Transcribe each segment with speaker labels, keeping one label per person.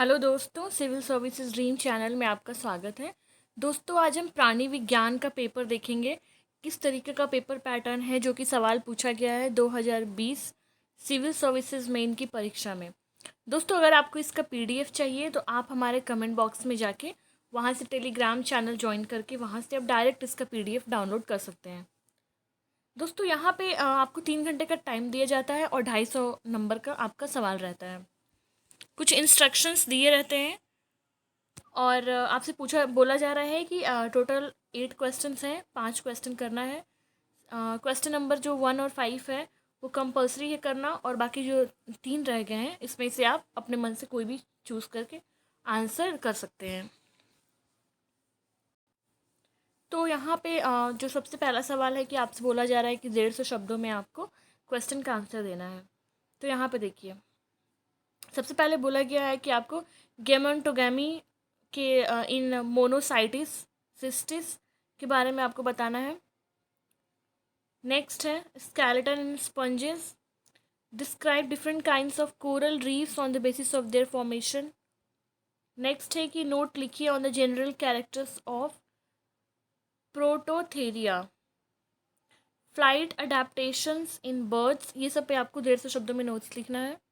Speaker 1: Hello दोस्तों, civil services dream channel में आपका स्वागत है। दोस्तों, आज हम प्राणी विज्ञान का पेपर देखेंगे। किस तरीके का पेपर पैटर्न है जो कि सवाल पूछा गया है 2020 सिविल सर्विसेज मेन की परीक्षा में। दोस्तों, अगर आपको इसका पीडीएफ चाहिए तो आप हमारे कमेंट बॉक्स में जाके वहाँ से टेलीग्राम चैनल ज्वाइन करके वहाँ से आप डायरेक्ट इसका पीडीएफ डाउनलोड कर सकते हैं। दोस्तों, यहाँ पे आपको 3 घंटे का टाइम दिया जाता है और 250 नंबर का आपका सवाल रहता है। कुछ इंस्ट्रक्शंस दिए रहते हैं और आपसे बोला जा रहा है कि टोटल 8 क्वेश्चंस हैं, 5 क्वेश्चन करना है। क्वेश्चन नंबर जो 1 और 5 है वो कंपलसरी है करना, और बाकी जो 3 रह गए हैं इसमें से आप अपने मन से कोई भी चूज़ करके आंसर कर सकते हैं। तो यहाँ पे जो सबसे पहला सवाल है कि आपसे बोला जा रहा है कि 150 शब्दों में आपको क्वेश्चन का आंसर देना है। तो यहाँ पे देखिए, सबसे पहले बोला गया है कि आपको गेमेंटोगेमी के इन मोनोसाइटिस सिस्टिस के बारे में आपको बताना है। नेक्स्ट है skeleton in sponges, describe different kinds of coral reefs on the basis of their formation. Next है कि नोट लिखिए on the general characters of Prototheria, flight adaptations in birds. ये सब पे आपको 150 शब्दों में नोट्स लिखना है।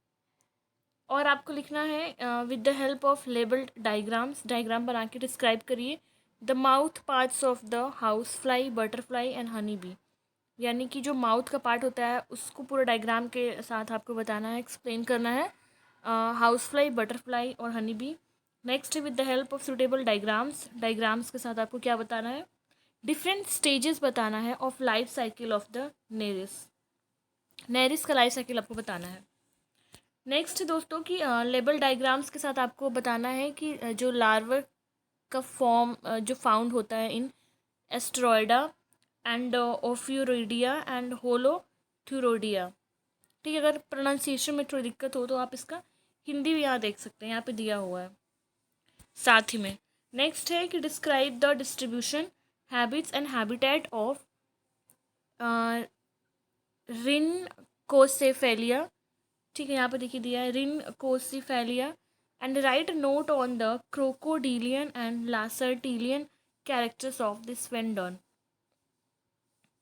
Speaker 1: और आपको लिखना है with the help of labelled diagrams, diagram बना के डिस्क्राइब करिए the mouth parts of the house fly, butterfly and honey bee. यानी कि जो माउथ का पार्ट होता है उसको पूरा डायग्राम के साथ आपको बताना है, एक्सप्लेन करना है हाउस फ्लाई, बटरफ्लाई और honey bee. Next with the help of suitable diagrams, diagrams के साथ आपको क्या बताना है, डिफरेंट स्टेजेस बताना है of life cycle of the nereis, nereis का लाइफ साइकिल आपको बताना है। नेक्स्ट दोस्तों की लेबल डायग्राम्स के साथ आपको बताना है कि जो लार्वर का फॉर्म जो फाउंड होता है इन एस्ट्रॉयडा एंड ओफ्यूरोइडिया एंड होलोथ्यूरोडिया। ठीक है, अगर प्रोनाउंसिएशन में थोड़ी दिक्कत हो तो आप इसका हिंदी भी यहाँ देख सकते हैं, यहाँ पे दिया हुआ है साथ ही में। नेक्स्ट है कि describe the distribution, habits and habitat of rhynchocephalia. ठीक है, यहाँ पे देखिए दिया है rhynchocephalia and write note on the crocodilian and lacertilian characters of this sphenodon.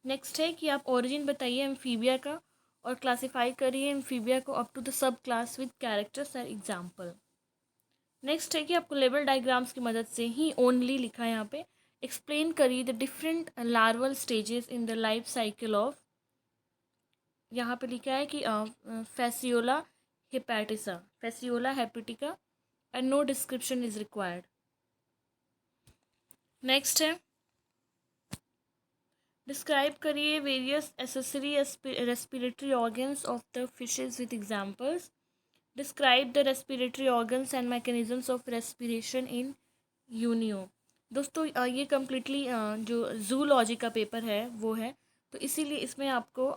Speaker 1: Next है कि आप ओरिजिन बताइए एम्फीबिया का और क्लासिफाई करिए एम्फीबिया को up to the sub class with characters and example. Next है कि आपको लेबल डायग्राम्स की मदद से ही ओनली लिखा है यहाँ पे, एक्सप्लेन करिए the different larval stages in the life cycle of, यहाँ पे लिखा है कि fasciola hepatica, fasciola hepatica and no description is required. Next है डिस्क्राइब करिए various accessory respiratory organs of the fishes with examples, describe the respiratory organs and mechanisms of respiration in unio. दोस्तों ये completely जो zoology का paper है वो है, तो इसीलिए इसमें आपको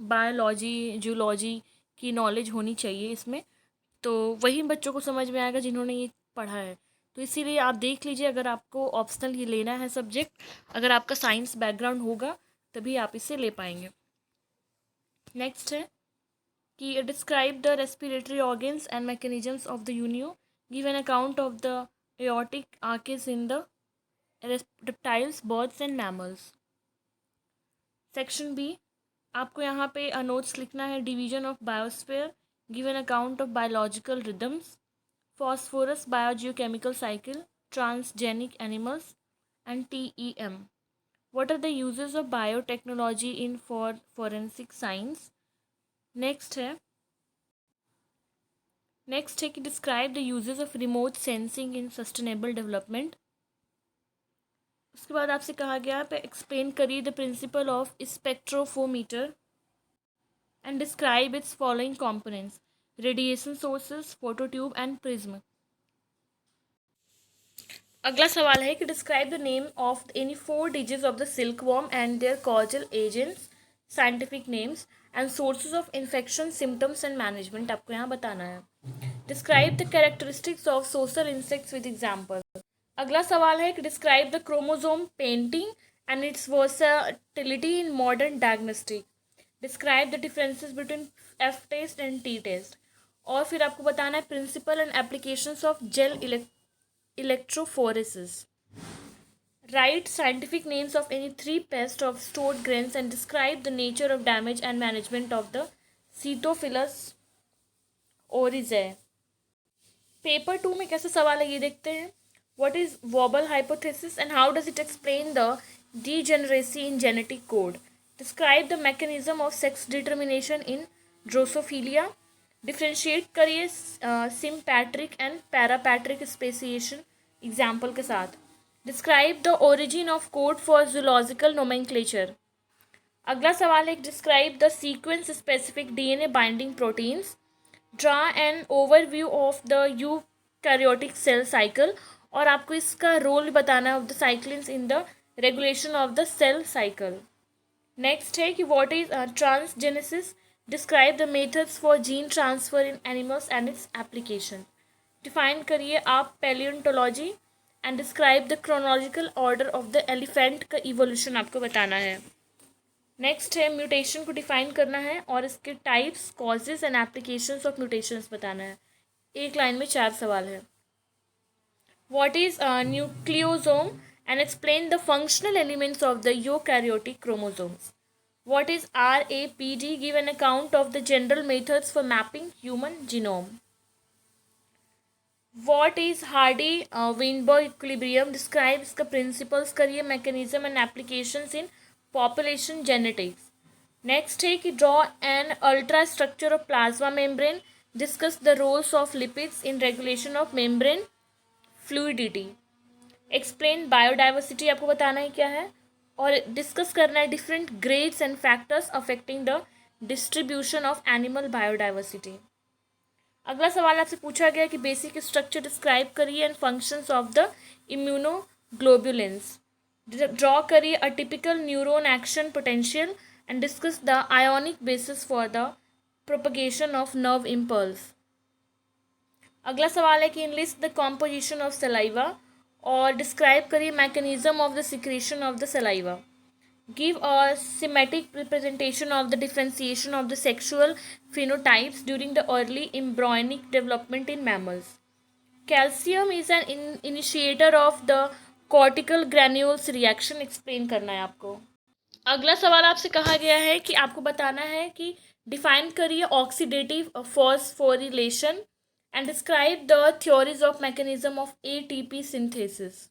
Speaker 1: बायोलॉजी जूलॉजी की नॉलेज होनी चाहिए इसमें, तो वही बच्चों को समझ में आएगा जिन्होंने ये पढ़ा है। तो इसीलिए आप देख लीजिए, अगर आपको ऑप्शनल ही लेना है सब्जेक्ट, अगर आपका साइंस बैकग्राउंड होगा तभी आप इसे ले पाएंगे। नेक्स्ट है कि describe the respiratory organs and mechanisms of the unio, give an account of the aortic arches in the reptiles, birds and mammals. Section B, आपको यहाँ पे नोट्स लिखना है division of biosphere, give an account of biological rhythms, phosphorus biogeochemical cycle, transgenic animals and TEM. What are the uses of biotechnology in forensic science? Next है कि describe the uses of remote sensing in sustainable development. उसके बाद आपसे कहा गया पे explain करिए the principle of spectrophotometer and describe its following components, radiation sources, photo tube and prism. अगला सवाल है कि describe the name of any 4 disease of the silk worm and their causal agents, scientific names and sources of infection, symptoms and management आपको यहाँ बताना है। Describe the characteristics of social insects with example. अगला सवाल है कि describe the chromosome painting and its versatility in modern diagnostic. Describe the differences between F test and T test. और फिर आपको बताना है principle and applications of gel electrophoresis. Write scientific names of any three pests of stored grains and describe the nature of damage and management of the Setophilus oryzae. Paper 2 में कैसे सवाल है ये देखते हैं. What is Wobble hypothesis and how does it explain the degeneracy in genetic code? Describe the mechanism of sex determination in Drosophila. Differentiate करिए sympatric and parapatric speciation example के साथ. Describe the origin of code for zoological nomenclature. अगला सवाल है describe the sequence specific DNA binding proteins. Draw an overview of the eukaryotic cell cycle. और आपको इसका role बताना है of the cyclins in the regulation of the cell cycle. Next है कि what is transgenesis. Describe the methods for gene transfer in animals and its application. Define करिए आप paleontology and describe the chronological order of the elephant का evolution आपको बताना है. Next है mutation को डिफाइन करना है और इसके types, causes and applications of mutations बताना है. एक लाइन में 4 सवाल है. What is nucleosome and explain the functional elements of the eukaryotic chromosomes. What is RAPD. Give an account of the general methods for mapping human genome. What is Hardy-Weinberg equilibrium. Describe इसका principles करिए, mechanism and applications in population genetics. Next है कि draw an ultra structure of plasma membrane. Discuss the roles of lipids in regulation of membrane fluidity. Explain biodiversity आपको बताना है क्या है और डिस्कस करना है different grades and factors affecting the distribution of animal biodiversity. अगला सवाल आपसे पूछा गया कि बेसिक स्ट्रक्चर डिस्क्राइब करिए and functions of the immunoglobulins. Draw करिए a typical neuron action potential and discuss the ionic basis for the propagation of nerve impulse. अगला सवाल है कि enlist the composition of saliva और डिस्क्राइब करिए mechanism of the secretion of the saliva. Give a semantic representation of the differentiation of the sexual phenotypes during the early embryonic development in mammals. Calcium is an initiator of the cortical granules reaction. Explain करना है आपको. अगला सवाल आपसे कहा गया है कि आपको बताना है कि डिफाइन करिए oxidative phosphorylation and describe the theories of mechanism of ATP synthesis.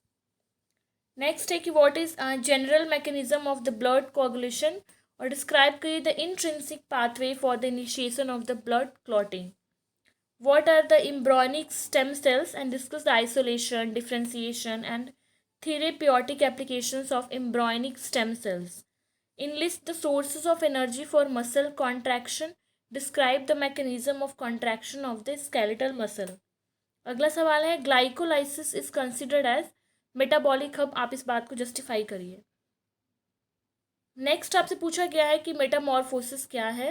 Speaker 1: Next है कि what is general mechanism of the blood coagulation और डिस्क्राइब करिए the intrinsic pathway for the initiation of the blood clotting. What are the embryonic stem cells and discuss the isolation, differentiation and therapeutic applications of embryonic stem cells. Enlist the sources of energy for muscle contraction. Describe the mechanism of contraction of the skeletal muscle. अगला सवाल है glycolysis is considered as metabolic hub. आप इस बात को justify करिए. Next आपसे पूछा गया है कि मेटामॉर्फोसिस क्या है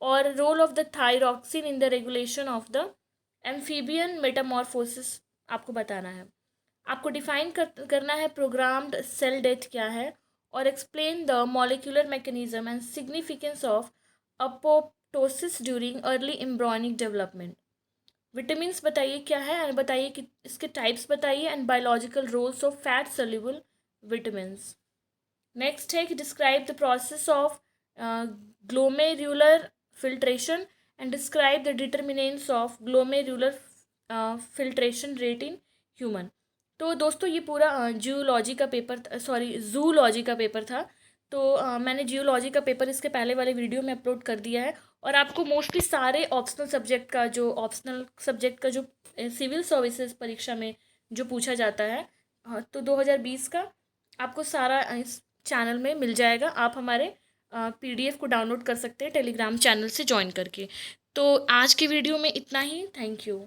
Speaker 1: और role of the thyroxine in the regulation of the amphibian metamorphosis आपको बताना है. आपको डिफाइन करना है प्रोग्राम्ड सेल डेथ क्या है और explain the molecular mechanism and significance of apoptosis during early embryonic development. Vitamins बताइए क्या है और बताइए कि इसके टाइप्स बताइए and biological roles of fat soluble vitamins. Next है कि describe the process of glomerular filtration and describe the determinants of glomerular filtration rate in human. तो दोस्तों ये पूरा जूलॉजी का पेपर था. तो मैंने जियोलॉजी का पेपर इसके पहले वाले वीडियो में अपलोड कर दिया है और आपको मोस्टली सारे ऑप्शनल सब्जेक्ट का जो सिविल सर्विसेज परीक्षा में जो पूछा जाता है तो 2020 का आपको सारा इस चैनल में मिल जाएगा. आप हमारे PDF को डाउनलोड कर सकते हैं टेलीग्राम चैनल से ज्वाइन करके. तो आज की वीडियो में इतना ही. Thank you.